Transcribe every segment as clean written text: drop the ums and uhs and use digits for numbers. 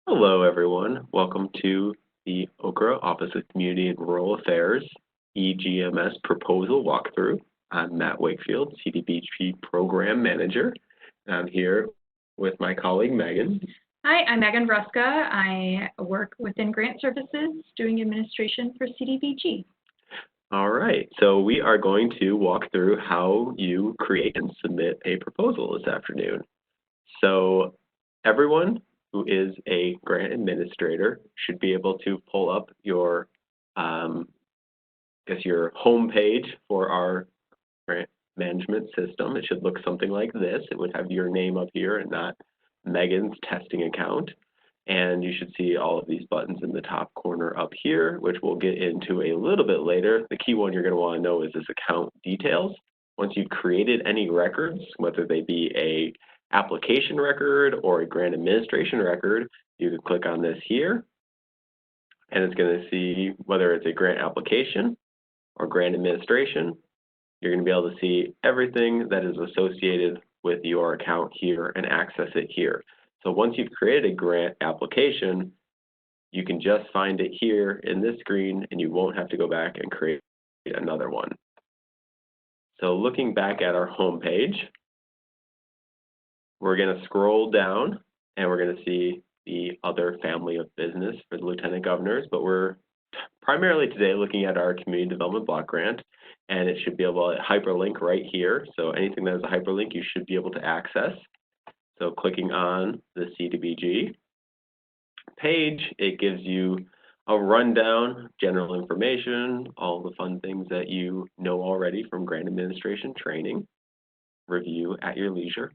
Hello, everyone. Welcome to the Okra Office of Community and Rural Affairs EGMS Proposal Walkthrough. I'm Matt Wakefield, CDBG Program Manager. I'm here with my colleague, Megan. Hi, I'm Megan Ruska. I work within Grant Services doing administration for CDBG. All right, so we are going to walk through how you create and submit a proposal this afternoon. So everyone who is a grant administrator should be able to pull up your your home page for our grant management system. It should look something like this. It would have your name up here and not Megan's testing account. And you should see all of these buttons in the top corner up here, which we'll get into a little bit later. The key one you're going to want to know is this account details. Once you've created any records, whether they be a application record or a grant administration record, you can click on this here, and it's going to see whether it's a grant application or grant administration. You're going to be able to see everything that is associated with your account here and access it here. So once you've created a grant application, you can just find it here in this screen, and you won't have to go back and create another one. So looking back at our home page, we're going to scroll down, and we're going to see the other family of business for the lieutenant governors, but we're primarily today looking at our community development block grant, and it should be able to hyperlink right here. So anything that has a hyperlink, you should be able to access. So clicking on the CDBG page, it gives you a rundown, general information, all the fun things that you know already from grant administration training, review at your leisure.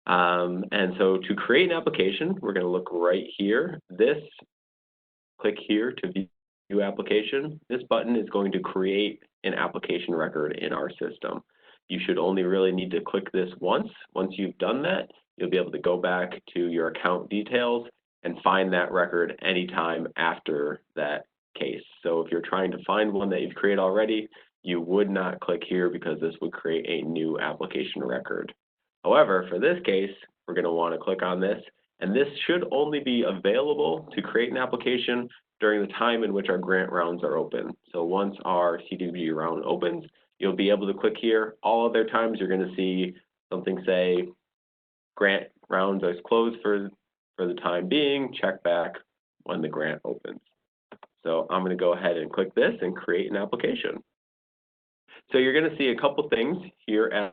And so to create an application, we're going to look right here. Click here to view application. This button is going to create an application record in our system. You should only really need to click this once. Once you've done that, you'll be able to go back to your account details and find that record anytime after that case. So if you're trying to find one that you've created already, you would not click here because this would create a new application record. However, for this case, we're going to want to click on this, and this should only be available to create an application during the time in which our grant rounds are open. So once our CDBG round opens, you'll be able to click here. All other times you're going to see something say grant rounds are closed for the time being, check back when the grant opens. So I'm going to go ahead and click this and create an application. So you're going to see a couple things here at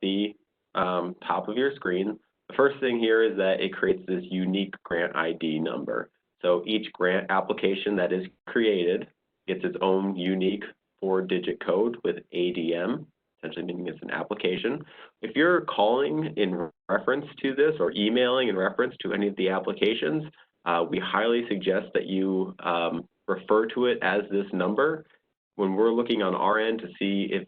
the top of your screen. The first thing here is that it creates this unique grant ID number. So each grant application that is created gets its own unique 4-digit code with ADM, essentially meaning it's an application. If you're calling in reference to this or emailing in reference to any of the applications, we highly suggest that you refer to it as this number. When we're looking on our end to see if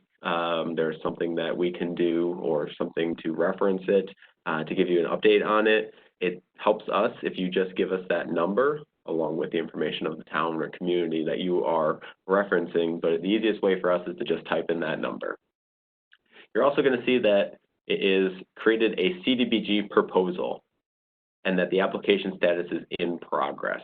there's something that we can do or something to reference it, to give you an update on it, it helps us if you just give us that number along with the information of the town or community that you are referencing. But the easiest way for us is to just type in that number. You're also going to see that it is created a CDBG proposal and that the application status is in progress.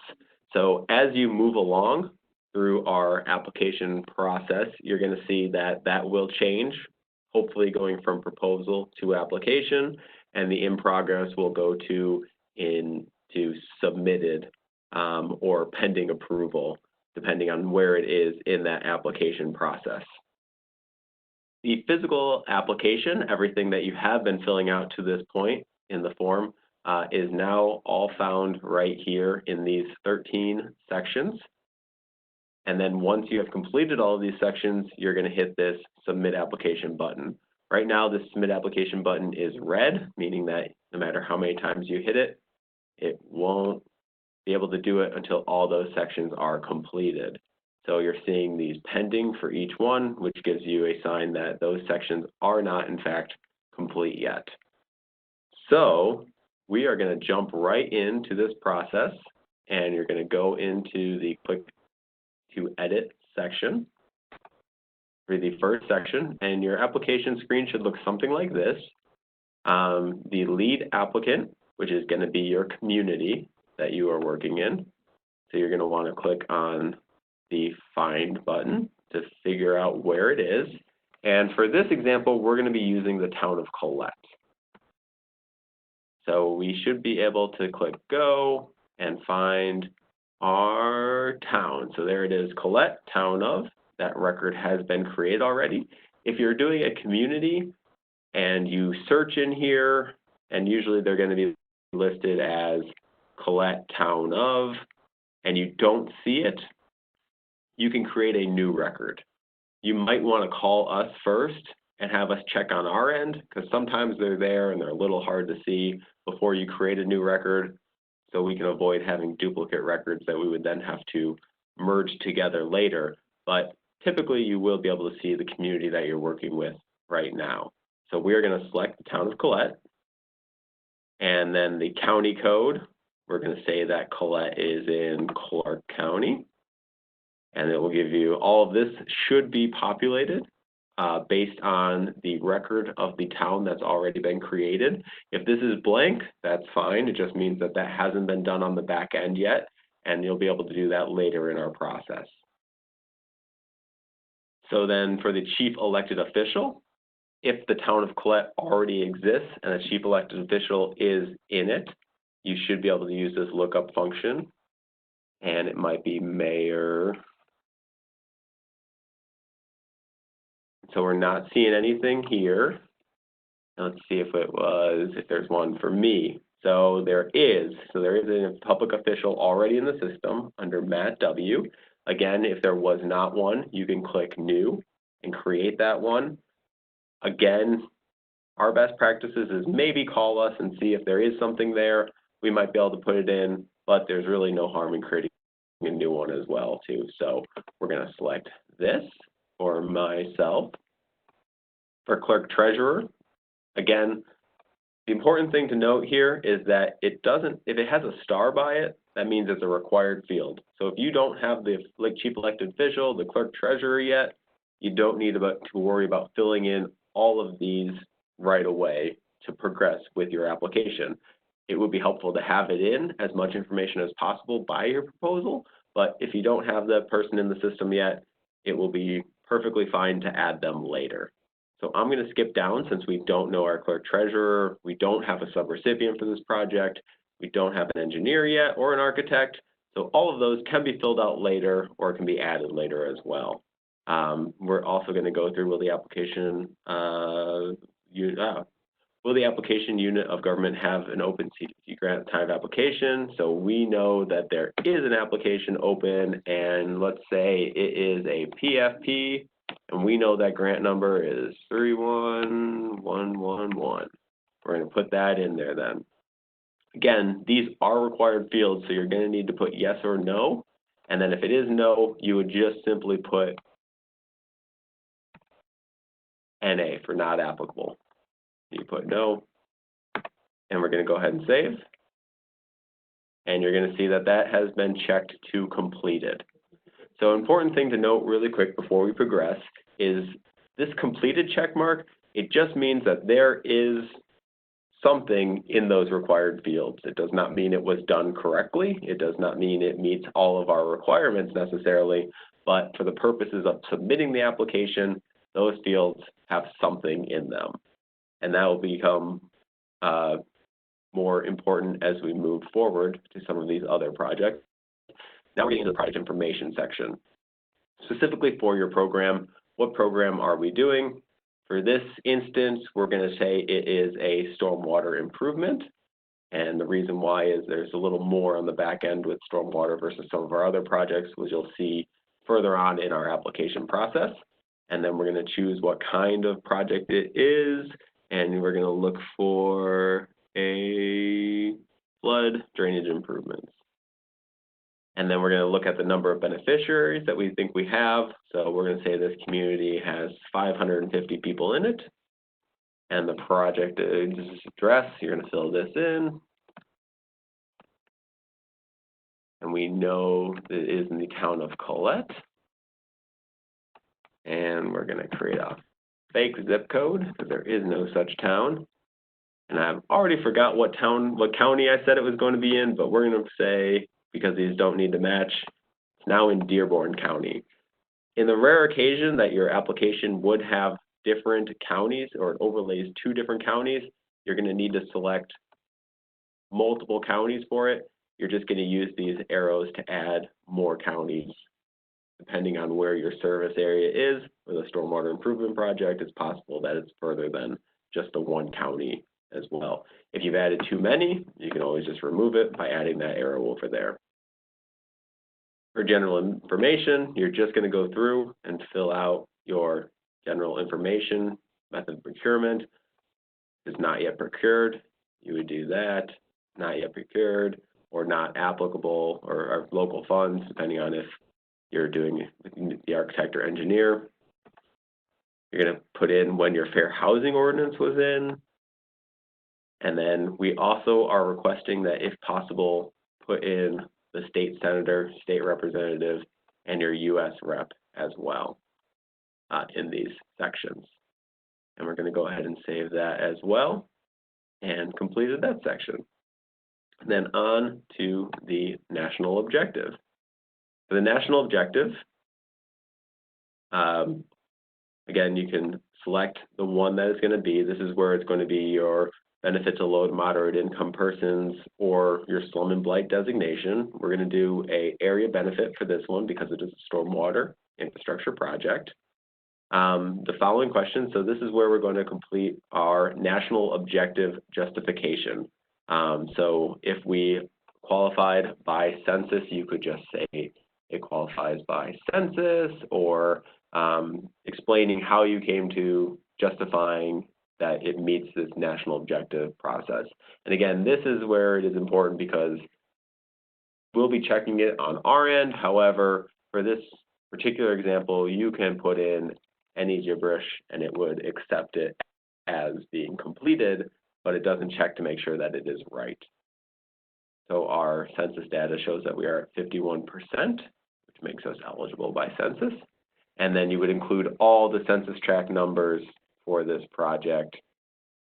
So as you move along through our application process, you're going to see that that will change, hopefully going from proposal to application, and the in progress will go to submitted or pending approval, depending on where it is in that application process. The physical application, everything that you have been filling out to this point in the form, is now all found right here in these 13 sections. And then once you have completed all of these sections, you're going to hit this Submit Application button. Right now, this Submit Application button is red, meaning that no matter how many times you hit it, it won't be able to do it until all those sections are completed. So you're seeing these pending for each one, which gives you a sign that those sections are not, in fact, complete yet. So we are going to jump right into this process, and you're going to go into the Click to Edit section for the first section, and your application screen should look something like this. The lead applicant, which is going to be your community that you are working in. So you're going to want to click on the Find button to figure out where it is. And for this example, we're going to be using the town of Colette. So we should be able to click Go and find our town. So there it is, Colette, town of. That record has been created already. If you're doing a community and you search in here, and usually they're going to be listed as Colette, town of, and you don't see it, you can create a new record. You might want to call us first and have us check on our end, because sometimes they're there and they're a little hard to see before you create a new record, so we can avoid having duplicate records that we would then have to merge together later. But typically you will be able to see the community that you're working with right now. So we're going to select the town of Colette, and then the county code, we're going to say that Colette is in Clark County, and it will give you all of this should be populated based on the record of the town that's already been created. If this is blank, that's fine. It just means that that hasn't been done on the back end yet, and you'll be able to do that later in our process. So then for the chief elected official, if the town of Colette already exists and a chief elected official is in it, you should be able to use this lookup function, and it might be mayor. So we're not seeing anything here. Let's see if there's one for me. So there is a public official already in the system under Matt W. Again, if there was not one, you can click new and create that one. Again, our best practices is maybe call us and see if there is something there. We might be able to put it in, but there's really no harm in creating a new one as well too. So we're going to select this for myself. For clerk treasurer, again, the important thing to note here is that if it has a star by it, that means it's a required field. So if you don't have the chief elected official, the clerk treasurer yet, you don't need to worry about filling in all of these right away to progress with your application. It would be helpful to have it in as much information as possible by your proposal, but if you don't have that person in the system yet, it will be perfectly fine to add them later. So I'm going to skip down since we don't know our clerk treasurer, we don't have a subrecipient for this project, we don't have an engineer yet or an architect. So all of those can be filled out later or can be added later as well. We're also going to go through will the application unit of government have an open CDBG grant type application? So we know that there is an application open, and let's say it is a PFP. And we know that grant number is 31111. We're going to put that in there then. Again, these are required fields, so you're going to need to put yes or no. And then if it is no, you would just simply put NA for not applicable. You put no, and we're going to go ahead and save. And you're going to see that that has been checked to completed. So important thing to note really quick before we progress is this completed check mark, it just means that there is something in those required fields. It does not mean it was done correctly. It does not mean it meets all of our requirements necessarily, but for the purposes of submitting the application, those fields have something in them. And that will become more important as we move forward to some of these other projects. Now we're getting to the project information section. Specifically for your program, what program are we doing? For this instance, we're going to say it is a stormwater improvement. And the reason why is there's a little more on the back end with stormwater versus some of our other projects, which you'll see further on in our application process. And then we're going to choose what kind of project it is. And we're going to look for a flood drainage improvements. And then we're going to look at the number of beneficiaries that we think we have. So we're going to say this community has 550 people in it. And the project address, you're going to fill this in. And we know it is in the town of Colette. And we're going to create a fake zip code because there is no such town. And I've already forgot what county I said it was going to be in, but we're going to say, because these don't need to match, it's now in Dearborn County. In the rare occasion that your application would have different counties or it overlays 2 different counties, you're going to need to select multiple counties for it. You're just going to use these arrows to add more counties. Depending on where your service area is for the stormwater improvement project, it's possible that it's further than just the 1 county as well. If you've added too many, you can always just remove it by adding that arrow over there. For general information, you're just going to go through and fill out your general information. Method of procurement is not yet procured. You would do that, not yet procured, or not applicable, or local funds, depending on if you're doing the architect or engineer. You're going to put in when your fair housing ordinance was in. And then we also are requesting that, if possible, put in the state senator, state representative, and your U.S. rep as well in these sections. And we're going to go ahead and save that as well and completed that section. And then on to the national objective. For the national objective, again, you can select the one that is going to be. This is where it's going to be your benefit to low to moderate income persons or your slum and blight designation. We're going to do an area benefit for this one because it is a stormwater infrastructure project. The following question, so this is where we're going to complete our national objective justification. So if we qualified by census, you could just say it qualifies by census, or explaining how you came to justifying that it meets this national objective process. And again, this is where it is important because we'll be checking it on our end. However, for this particular example, you can put in any gibberish and it would accept it as being completed, but it doesn't check to make sure that it is right. So our census data shows that we are at 51%, which makes us eligible by census. And then you would include all the census tract numbers for this project,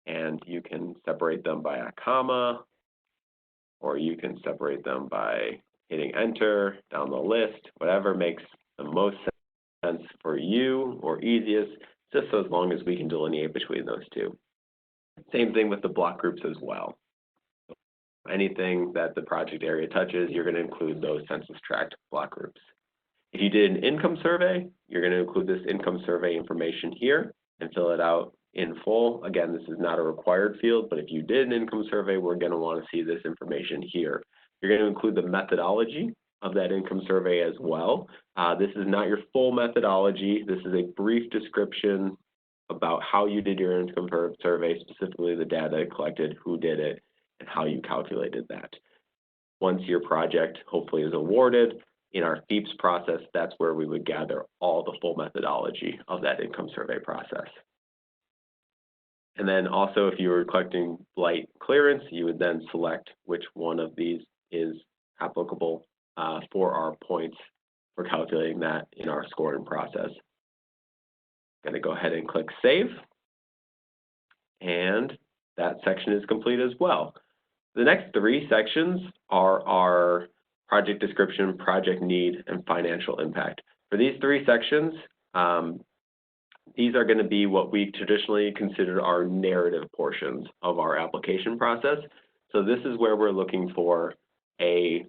and you can separate them by a comma, or you can separate them by hitting enter down the list, whatever makes the most sense for you or easiest, just so as long as we can delineate between those 2. Same thing with the block groups as well. Anything that the project area touches, you're going to include those census tract block groups. If you did an income survey, you're going to include this income survey information here and fill it out in full. Again, this is not a required field, but if you did an income survey, we're going to want to see this information here. You're going to include the methodology of that income survey as well. This is not your full methodology. This is a brief description about how you did your income survey, specifically the data collected, who did it, and how you calculated that. Once your project hopefully is awarded, in our FEEPS process, that's where we would gather all the full methodology of that income survey process. And then also, if you were collecting blight clearance, you would then select which one of these is applicable for our points for calculating that in our scoring process. I'm going to go ahead and click Save. And that section is complete as well. The next 3 sections are our project description, project need, and financial impact. For these 3 sections, these are going to be what we traditionally consider our narrative portions of our application process. So this is where we're looking for a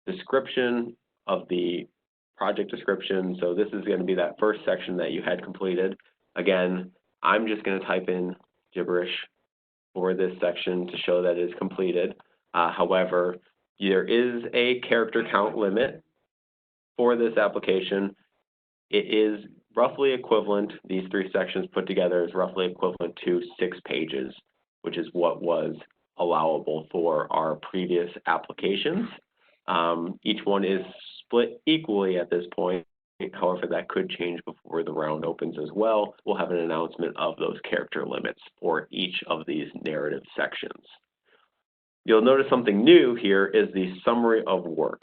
description of the project description. So this is going to be that first section that you had completed. Again, I'm just going to type in gibberish for this section to show that it is completed. However, there is a character count limit for this application. It is roughly equivalent, these 3 sections put together is roughly equivalent to 6 pages, which is what was allowable for our previous applications. Each one is split equally at this point. However, that could change before the round opens as well. We'll have an announcement of those character limits for each of these narrative sections. You'll notice something new here is the summary of work.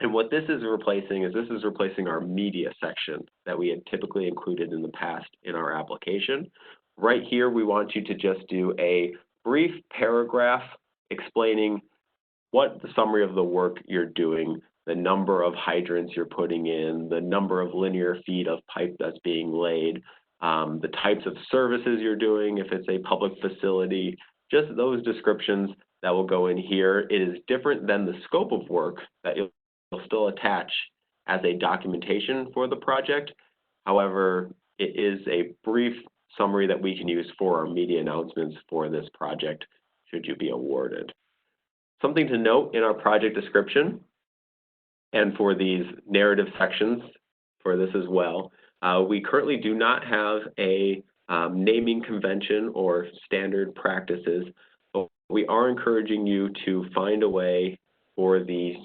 And what this is replacing our media section that we had typically included in the past in our application. Right here, we want you to just do a brief paragraph explaining what the summary of the work you're doing, the number of hydrants you're putting in, the number of linear feet of pipe that's being laid, the types of services you're doing, if it's a public facility, just those descriptions that will go in here. It is different than the scope of work that you'll still attach as a documentation for the project. However, it is a brief summary that we can use for our media announcements for this project, should you be awarded. Something to note in our project description and for these narrative sections for this as well, we currently do not have a naming convention or standard practices, but we are encouraging you to find a way for the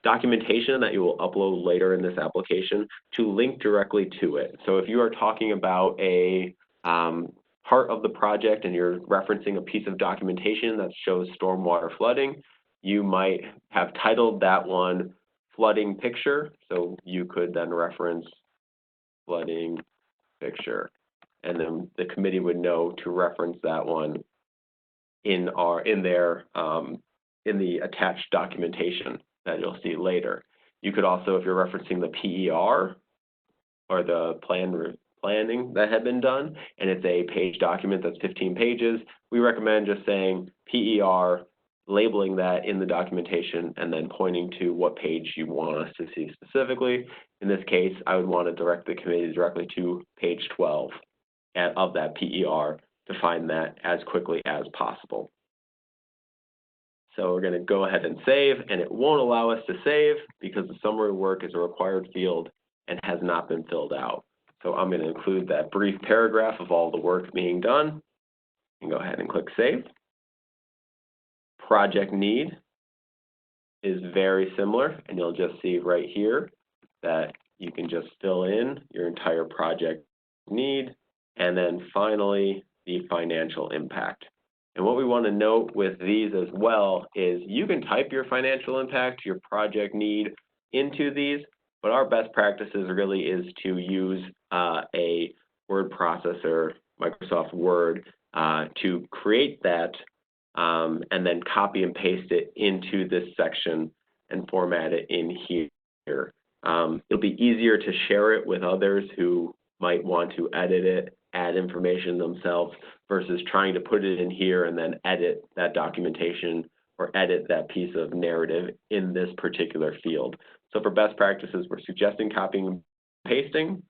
documentation that you will upload later in this application to link directly to it. So if you are talking about a part of the project and you're referencing a piece of documentation that shows stormwater flooding, you might have titled that one flooding picture. So you could then reference flooding picture, and then the committee would know to reference that one in the attached documentation that you'll see later. You could also, if you're referencing the PER or the planning that had been done, and it's a page document that's 15 pages, we recommend just saying PER, labeling that in the documentation, and then pointing to what page you want us to see specifically. In this case, I would want to direct the committee directly to page 12 of that PER to find that as quickly as possible. So we're going to go ahead and save, and it won't allow us to save because the summary work is a required field and has not been filled out. So I'm going to include that brief paragraph of all the work being done and go ahead and click Save. Project need is very similar, and you'll just see right here that you can just fill in your entire project need, and then finally the financial impact. And what we want to note with these as well is you can type your financial impact, your project need into these, but our best practices really is to use a word processor, Microsoft Word, to create that and then copy and paste it into this section and format it in here. It'll be easier to share it with others who might want to edit it, add information themselves, versus trying to put it in here and then edit that documentation or edit that piece of narrative in this particular field. So for best practices, we're suggesting copying and pasting.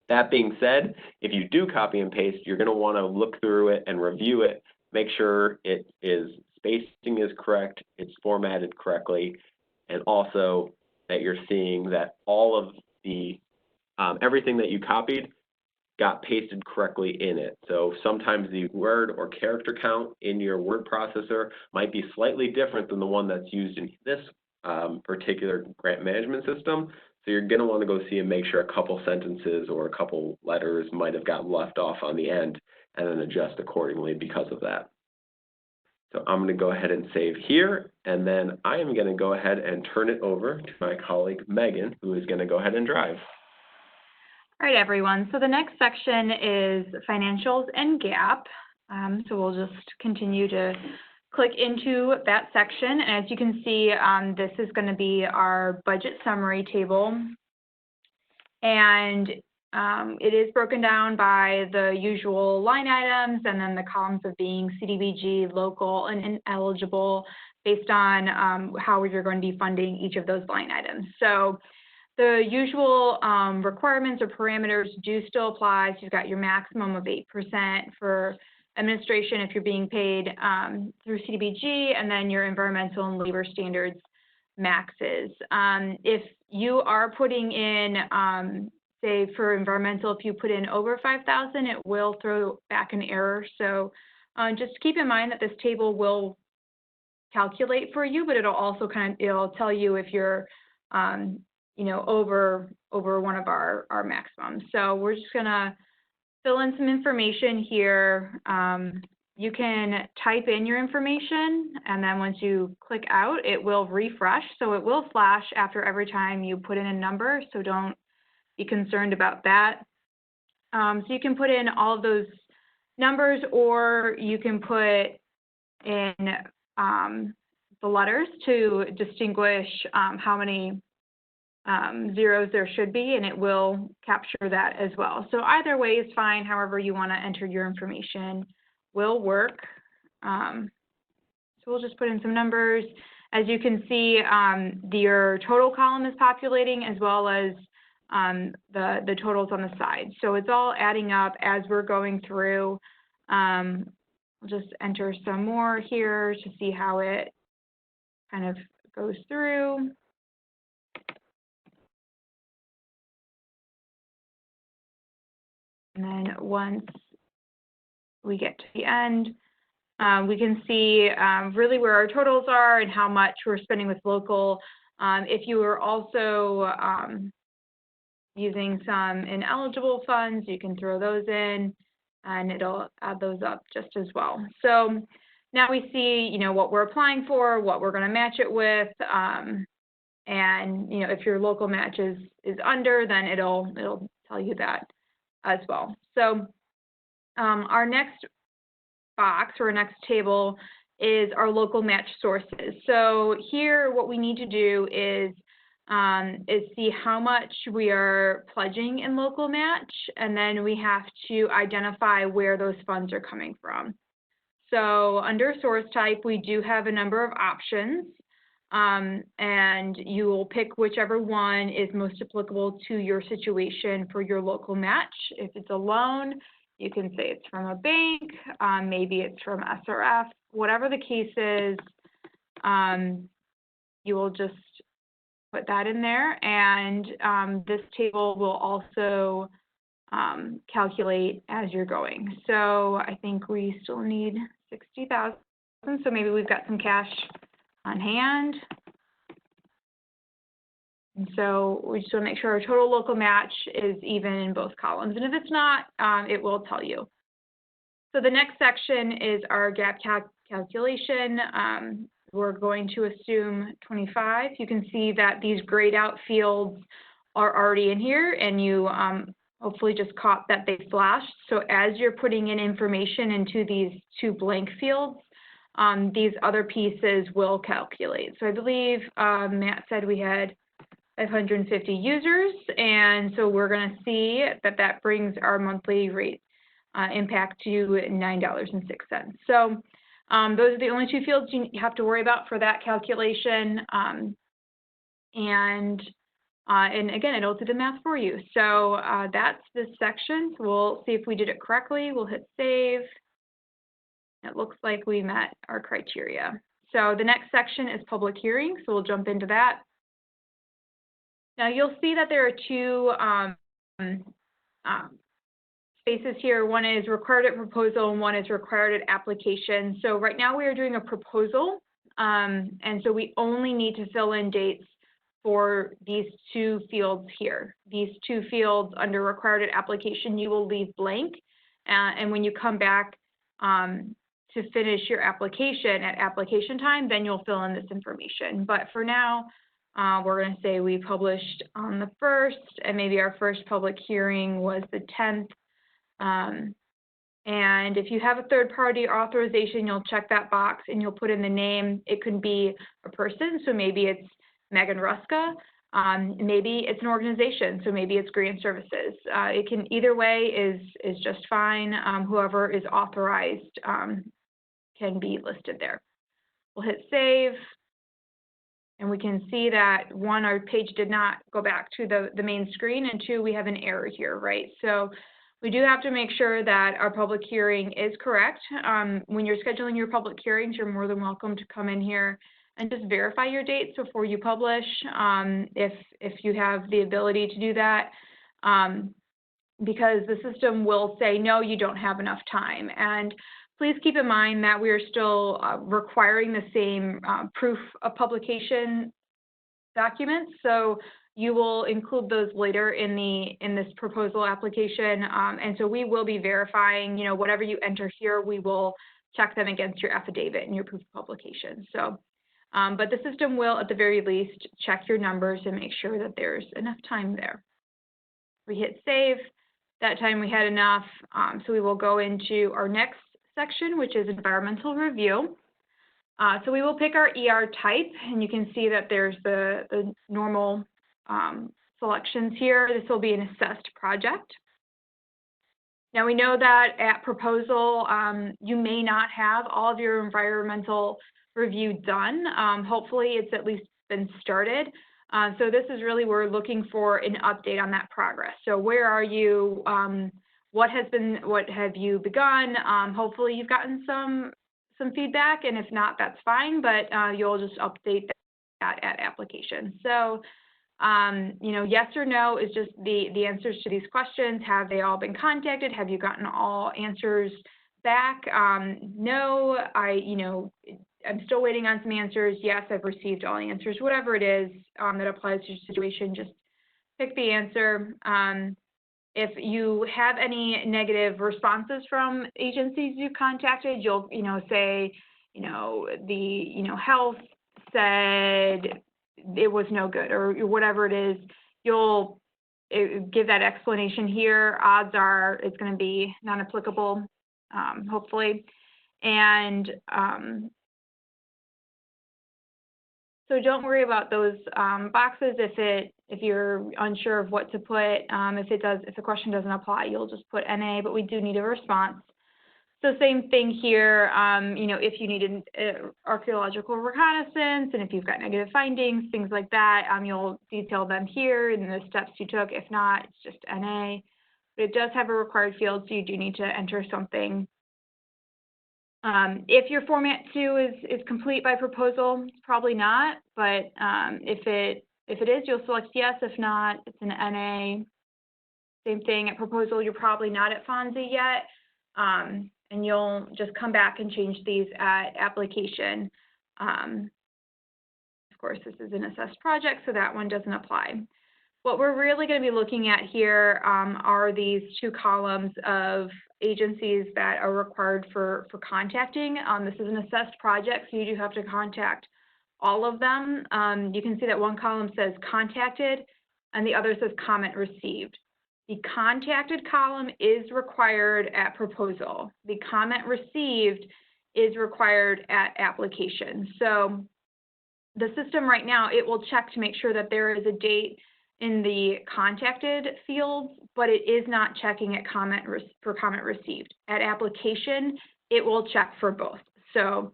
That being said, if you do copy and paste, you're going to want to look through it and review it, make sure it is spacing is correct, it's formatted correctly, and also that you're seeing that all of the everything that you copied got pasted correctly in it. So sometimes the word or character count in your word processor might be slightly different than the one that's used in this particular grant management system. So you're going to want to go see and make sure a couple sentences or a couple letters might have gotten left off on the end, and then adjust accordingly because of that. So I'm going to go ahead and save here, and then I am going to go ahead and turn it over to my colleague Megan, who is going to go ahead and drive. All right, everyone. So the next section is financials and GAAP. So we'll just continue to click into that section. And as you can see, this is going to be our budget summary table. And it is broken down by the usual line items and then the columns of being CDBG, local, and ineligible based on how you're going to be funding each of those line items. So the usual requirements or parameters do still apply. So you've got your maximum of 8% for administration if you're being paid through CDBG, and then your environmental and labor standards maxes. If you are putting in, say for environmental, if you put in over 5,000, it will throw back an error. So just keep in mind that this table will calculate for you, but it'll also it'll tell you if you're you know, over one of our maximums. So we're just gonna fill in some information here. You can type in your information, and then once you click out, it will refresh. So it will flash after every time you put in a number, so don't be concerned about that. So you can put in all of those numbers, or you can put in the letters to distinguish how many zeros there should be, and it will capture that as well. So either way is fine. However you want to enter your information will work. So we'll just put in some numbers. As you can see, your total column is populating as well as the totals on the side. So it's all adding up as we're going through. We'll just enter some more here to see how it kind of goes through. And then once we get to the end, we can see really where our totals are and how much we're spending with local. If you are also using some ineligible funds, you can throw those in and it'll add those up just as well. So now we see, you know, what we're applying for, what we're going to match it with, and you know, if your local match is under, then it'll tell you that as well. So our next box or next table is our local match sources. So here what we need to do is see how much we are pledging in local match, and then we have to identify where those funds are coming from. So under source type, we do have a number of options, and you will pick whichever one is most applicable to your situation for your local match. If it's a loan, you can say it's from a bank, maybe it's from SRF, whatever the case is, you will just put that in there, and this table will also calculate as you're going. So I think we still need 60,000, so maybe we've got some cash on hand. And so we just want to make sure our total local match is even in both columns. And if it's not, it will tell you. So the next section is our gap calculation. We're going to assume 25. You can see that these grayed out fields are already in here, and you hopefully just caught that they flashed. So as you're putting in information into these two blank fields, these other pieces will calculate. So I believe Matt said we had 550 users, and so we're going to see that that brings our monthly rate impact to $9.06. So those are the only two fields you have to worry about for that calculation, and again, it'll do the math for you. So that's this section. So we'll see if we did it correctly. We'll hit save. It looks like we met our criteria. So the next section is public hearing, so we'll jump into that. Now you'll see that there are two spaces here. One is required at proposal and one is required at application. So right now we are doing a proposal, and so we only need to fill in dates for these two fields here. These two fields under required at application, you will leave blank, and when you come back to finish your application at application time, then you'll fill in this information. But for now, we're going to say we published on the 1st, and maybe our first public hearing was the 10th. And if you have a third-party authorization, you'll check that box and you'll put in the name. It can be a person, so maybe it's Megan Ruska. Maybe it's an organization, so maybe it's Grant Services. It can either way is just fine. Whoever is authorized can be listed there. We'll hit save. And we can see that, one, our page did not go back to the main screen, and two, we have an error here, right? So we do have to make sure that our public hearing is correct. When you're scheduling your public hearings, you're more than welcome to come in here and just verify your dates before you publish, if you have the ability to do that, because the system will say, no, you don't have enough time. And please keep in mind that we are still requiring the same proof of publication documents. So you will include those later in this proposal application. And so we will be verifying, you know, whatever you enter here, we will check them against your affidavit and your proof of publication. So, but the system will, at the very least, check your numbers and make sure that there's enough time there. We hit save. that time we had enough, so we will go into our next section, which is environmental review. So we will pick our ER type, and you can see that there's the normal selections here. This will be an assessed project. Now we know that at proposal, you may not have all of your environmental review done. Hopefully it's at least been started. So this is really, we're looking for an update on that progress. So where are you? What have you begun? Hopefully you've gotten some feedback, and if not, that's fine, but you'll just update that at application. So, you know, yes or no is just the answers to these questions. Have they all been contacted? Have you gotten all answers back? No, I'm still waiting on some answers. Yes, I've received all answers. Whatever it is that applies to your situation, just pick the answer. If you have any negative responses from agencies you contacted, you'll, say, the, health said it was no good, or whatever it is, you'll give that explanation here. Odds are it's going to be non-applicable, hopefully. And so don't worry about those boxes if you're unsure of what to put. If the question doesn't apply, you'll just put NA, but we do need a response. So same thing here, if you need an archaeological reconnaissance, and if you've got negative findings, things like that, you'll detail them here and the steps you took. If not, it's just NA. But it does have a required field, so you do need to enter something. If your format 2 is complete by proposal, it's probably not, but if it is, you'll select yes. If not, it's an NA. Same thing at proposal, you're probably not at FONSI yet, and you'll just come back and change these at application. Of course, this is an assessed project, so that one doesn't apply. What we're really going to be looking at here are these 2 columns of agencies that are required for contacting. This is an assessed project, so you do have to contact all of them. You can see that one column says contacted, and the other says comment received. The contacted column is required at proposal. The comment received is required at application. So the system right now, it will check to make sure that there is a date in the contacted fields, but it is not checking at comment received. At application, it will check for both. So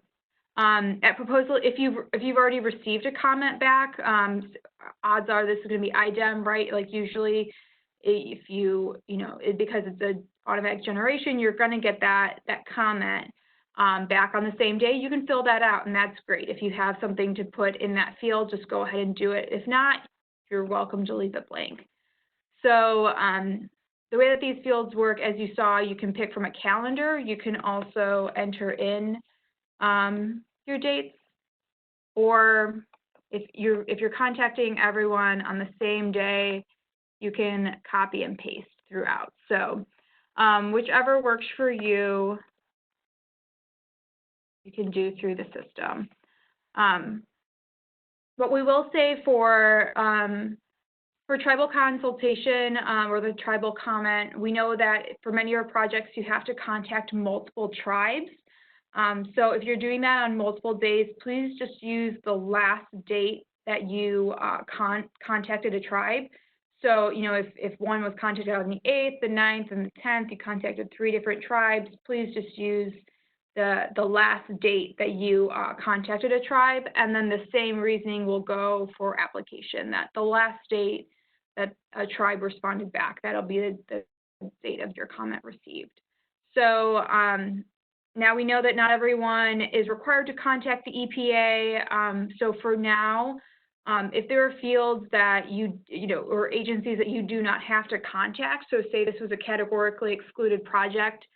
at proposal, if you've already received a comment back, odds are this is going to be IDEM, right? Like usually, if because it's an automatic generation, you're going to get that comment back on the same day. You can fill that out, and that's great. If you have something to put in that field, just go ahead and do it. If not, you're welcome to leave it blank. So the way that these fields work, as you saw, you can pick from a calendar. You can also enter in your dates, or if you're contacting everyone on the same day, you can copy and paste throughout. So whichever works for you, you can do through the system. What we will say for tribal consultation or the tribal comment, we know that for many of our projects, you have to contact multiple tribes. So if you're doing that on multiple days, please just use the last date that you contacted a tribe. So, if one was contacted on the 8th, the 9th, and the 10th, you contacted 3 different tribes, please just use the last date that you contacted a tribe, and then the same reasoning will go for application, that the last date that a tribe responded back, that'll be the date of your comment received. So now we know that not everyone is required to contact the EPA. So for now, if there are fields that or agencies that you do not have to contact, so say this was a categorically excluded project,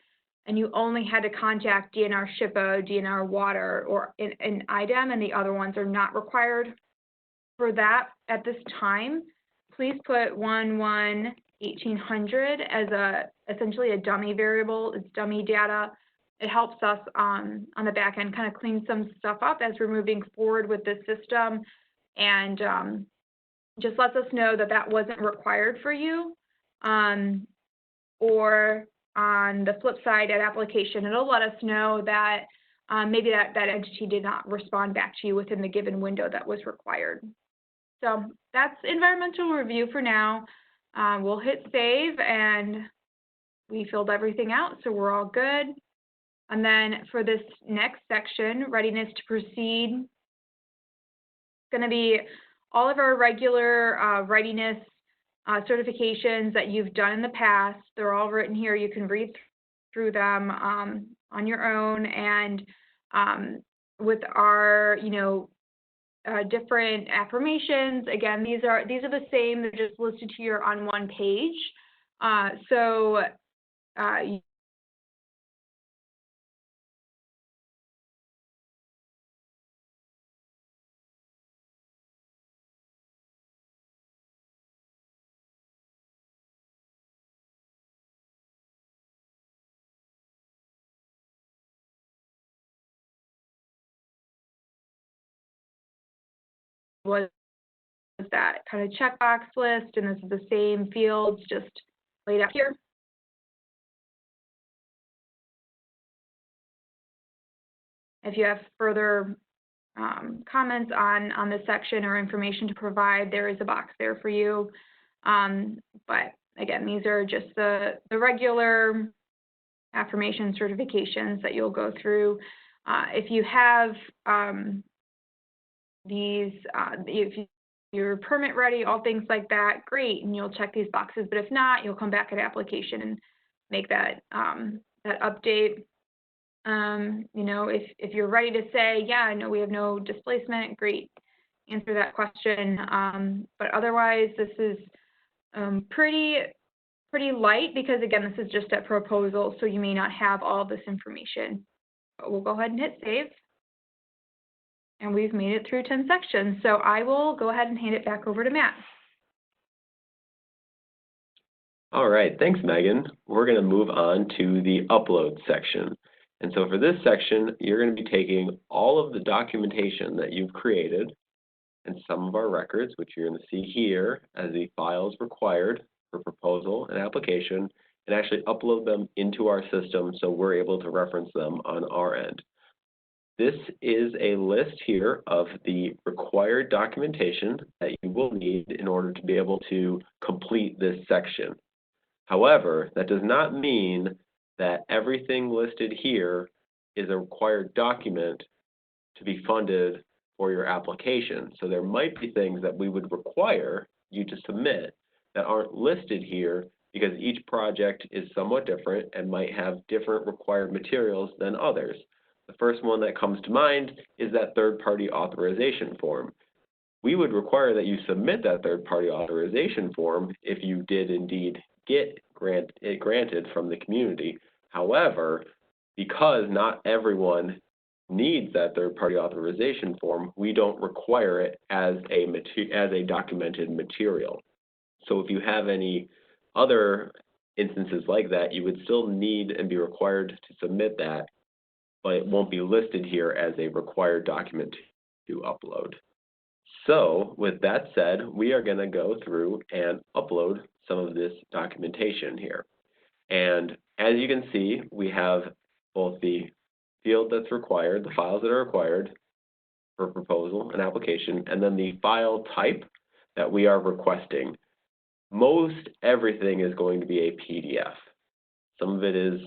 and you only had to contact DNR SHPO, DNR Water, or an IDEM, and the other ones are not required for that at this time, please put 1/1/1800 as essentially a dummy variable. It's dummy data. It helps us on the back end kind of clean some stuff up as we're moving forward with this system, and just lets us know that that wasn't required for you. or on the flip side at application, it'll let us know that maybe that entity did not respond back to you within the given window that was required. So that's environmental review for now. We'll hit save, and we filled everything out, so we're all good. And then for this next section, readiness to proceed, it's going to be all of our regular readiness certifications that you've done in the past. They're all written here. You can read through them on your own, and with our, different affirmations. Again, these are the same. They're just listed here on one page. Was that kind of checkbox list, and this is the same fields just laid out here. If you have further comments on this section or information to provide, there is a box there for you. But again, these are just the regular affirmation certifications that you'll go through. If you have if you're permit ready, all things like that, great, and you'll check these boxes. But if not, you'll come back at application and make that that update. If you're ready to say, yeah, no, we have no displacement, great, answer that question. But otherwise, this is pretty light, because again, this is just a proposal, so you may not have all this information. But we'll go ahead and hit save. And we've made it through 10 sections. So I will go ahead and hand it back over to Matt. All right, thanks, Megan. We're going to move on to the upload section. And so for this section, you're going to be taking all of the documentation that you've created and some of our records, which you're going to see here as the files required for proposal and application, and actually upload them into our system so we're able to reference them on our end. This is a list here of the required documentation that you will need in order to be able to complete this section. However, that does not mean that everything listed here is a required document to be funded for your application. So there might be things that we would require you to submit that aren't listed here because each project is somewhat different and might have different required materials than others. The first one that comes to mind is that third-party authorization form. We would require that you submit that third-party authorization form if you did indeed get it granted from the community. However, because not everyone needs that third-party authorization form, we don't require it as a documented material. So if you have any other instances like that, you would still need and be required to submit that, but it won't be listed here as a required document to upload. So with that said, we are going to go through and upload some of this documentation here. And as you can see, we have both the field that's required, the files that are required for proposal and application, and then the file type that we are requesting. Most everything is going to be a PDF. Some of it is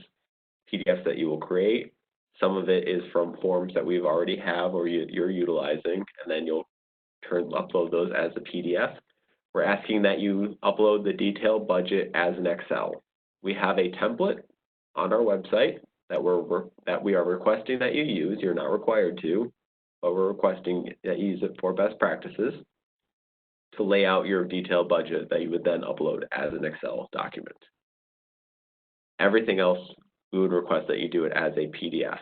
PDFs that you will create. Some of it is from forms that we've already have or you're utilizing, and then you'll upload those as a PDF. We're asking that you upload the detailed budget as an Excel. We have a template on our website that we are requesting that you use. You're not required to, but we're requesting that you use it for best practices to lay out your detailed budget that you would then upload as an Excel document. Everything else, we would request that you do it as a PDF.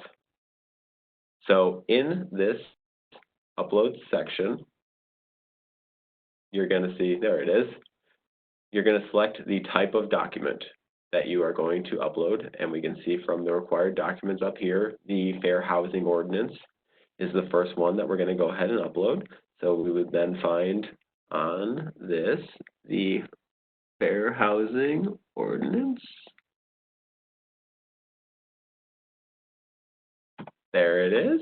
So in this upload section, you're going to see, there it is, you're going to select the type of document that you are going to upload, and we can see from the required documents up here, the Fair Housing Ordinance is the first one that we're going to go ahead and upload. So we would then find on this the Fair Housing Ordinance. There it is.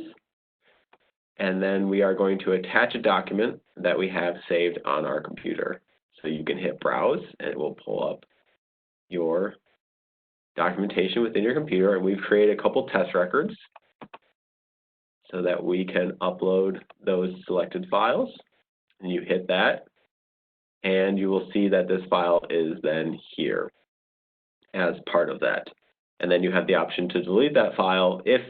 And then we are going to attach a document that we have saved on our computer. So you can hit browse and it will pull up your documentation within your computer, and we've created a couple test records so that we can upload those selected files. And you hit that, and you will see that this file is then here as part of that. And then you have the option to delete that file if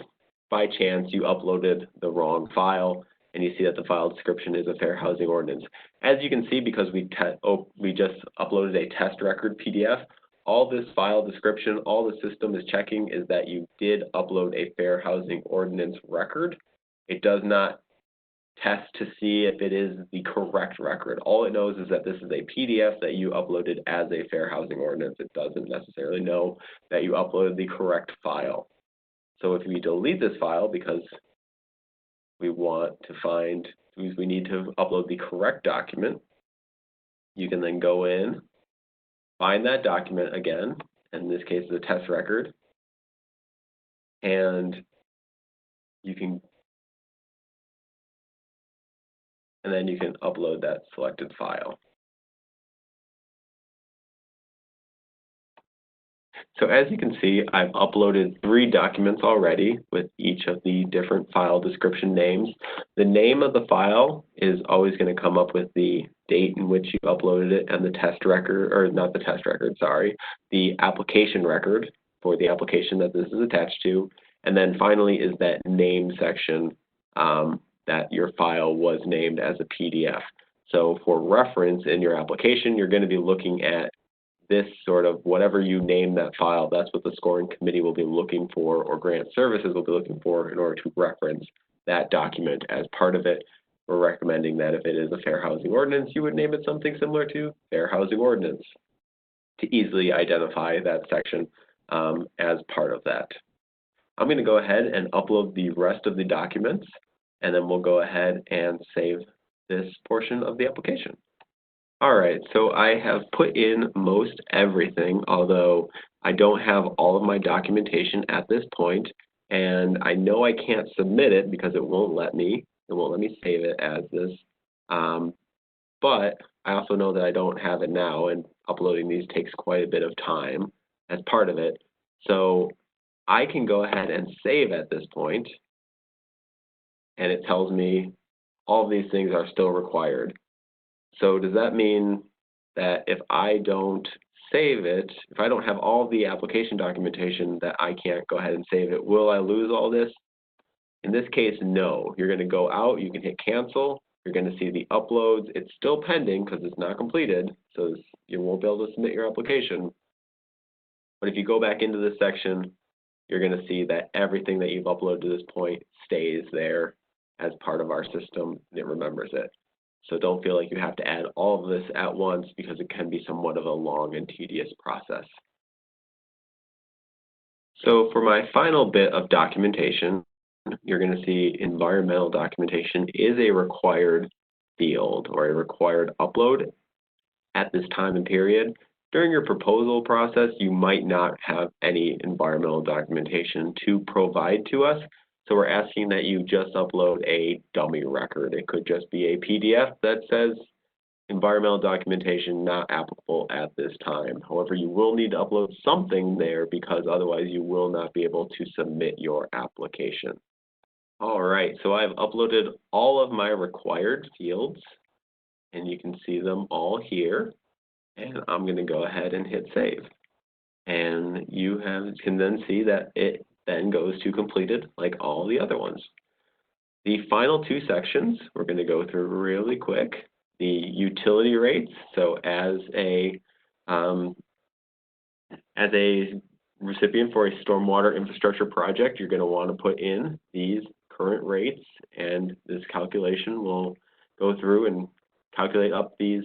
by chance you uploaded the wrong file and you see that the file description is a fair housing ordinance. As you can see, because we just uploaded a test record PDF, all this file description, all the system is checking is that you did upload a fair housing ordinance record. It does not test to see if it is the correct record. All it knows is that this is a PDF that you uploaded as a fair housing ordinance. It doesn't necessarily know that you uploaded the correct file. So if we delete this file because we need to upload the correct document, you can then go in, find that document again, in this case it's a test record, and then you can upload that selected file. So as you can see, I've uploaded 3 documents already with each of the different file description names. The name of the file is always going to come up with the date in which you uploaded it and the test record, or not the test record, sorry, the application record for the application that this is attached to. And then finally is that name section that your file was named as a PDF. So for reference in your application, you're going to be looking at this sort of whatever you name that file, that's what the scoring committee will be looking for, or grant services will be looking for in order to reference that document as part of it. We're recommending that if it is a fair housing ordinance, you would name it something similar to fair housing ordinance to easily identify that section as part of that. I'm going to go ahead and upload the rest of the documents, and then we'll go ahead and save this portion of the application. All right, so I have put in most everything, although I don't have all of my documentation at this point, and I know I can't submit it because it won't let me. It won't let me save it as this. But I also know that I don't have it now, and uploading these takes quite a bit of time as part of it. So I can go ahead and save at this point, and it tells me all of these things are still required. So does that mean that if I don't save it, if I don't have all the application documentation, that I can't go ahead and save it? Will I lose all this? In this case, no. You're going to go out, you can hit cancel, you're going to see the uploads. It's still pending because it's not completed, so you won't be able to submit your application. But if you go back into this section, you're going to see that everything that you've uploaded to this point stays there as part of our system, and it remembers it. So don't feel like you have to add all of this at once because it can be somewhat of a long and tedious process. So for my final bit of documentation, you're going to see environmental documentation is a required field or a required upload at this time and period. During your proposal process, you might not have any environmental documentation to provide to us. So we're asking that you just upload a dummy record. It could just be a PDF that says environmental documentation not applicable at this time. However, you will need to upload something there because otherwise you will not be able to submit your application. All right, so I've uploaded all of my required fields and you can see them all here. And I'm going to go ahead and hit save. And you can then see that it then goes to completed like all the other ones. The final 2 sections we're going to go through really quick. The utility rates. So as a recipient for a stormwater infrastructure project, you're going to want to put in these current rates, and this calculation will go through and calculate up these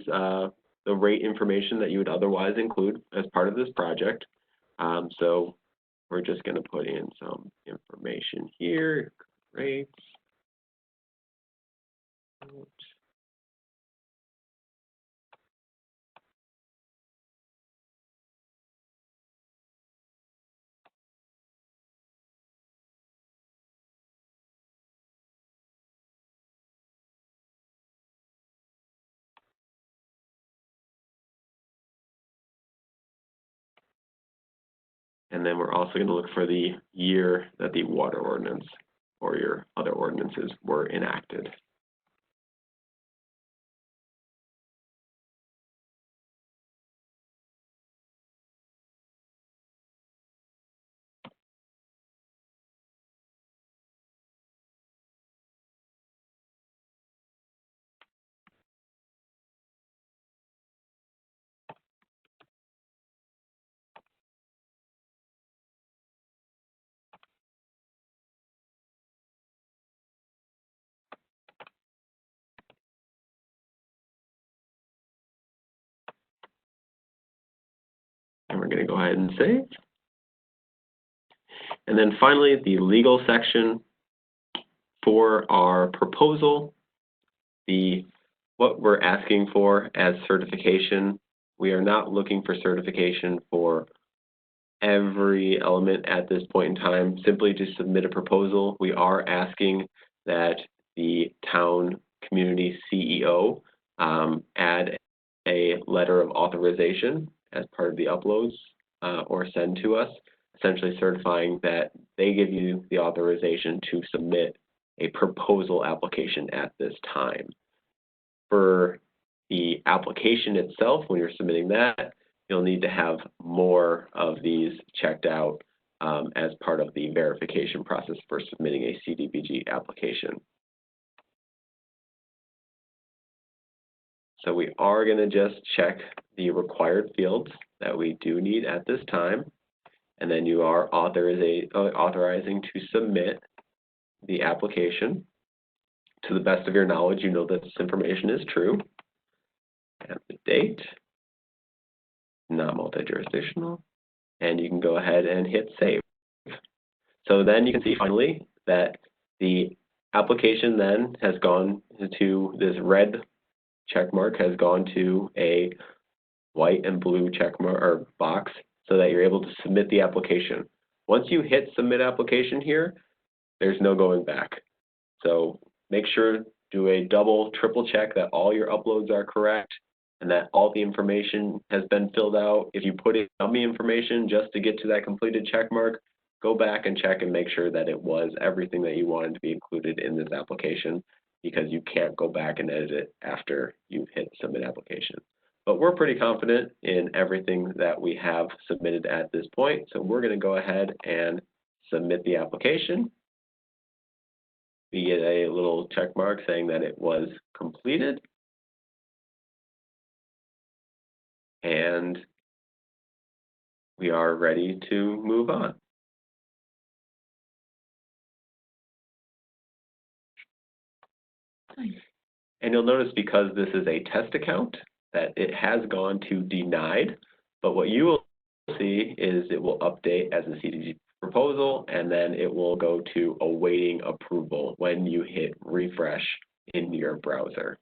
the rate information that you would otherwise include as part of this project. So we're just going to put in some information here, rates. And then we're also going to look for the year that the water ordinance or your other ordinances were enacted. And we're going to go ahead and save. And then finally, the legal section for our proposal, what we're asking for as certification. We are not looking for certification for every element at this point in time. Simply to submit a proposal, we are asking that the town community CEO add a letter of authorization as part of the uploads or send to us, essentially certifying that they give you the authorization to submit a proposal application at this time. For the application itself, when you're submitting that, you'll need to have more of these checked out as part of the verification process for submitting a CDBG application. So we are going to just check the required fields that we do need at this time, and then you are authorizing to submit the application. To the best of your knowledge, you know that this information is true. And the date, not multi-jurisdictional, and you can go ahead and hit save. So then you can see finally that the application then has gone to this red check mark has gone to a white and blue check mark or box so that you're able to submit the application. Once you hit submit application here, there's no going back. So make sure do a double, triple check that all your uploads are correct and that all the information has been filled out. If you put in dummy information just to get to that completed check mark, go back and check and make sure that it was everything that you wanted to be included in this application, because you can't go back and edit it after you've hit submit application. But we're pretty confident in everything that we have submitted at this point. So we're going to go ahead and submit the application. We get a little check mark saying that it was completed. And we are ready to move on. And you'll notice, because this is a test account, that it has gone to denied, but what you will see is it will update as a CDBG proposal, and then it will go to awaiting approval when you hit refresh in your browser.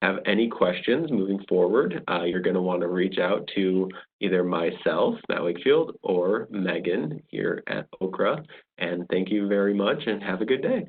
Have any questions moving forward, you're going to want to reach out to either myself, Matt Wakefield, or Megan here at Okra. And thank you very much and have a good day.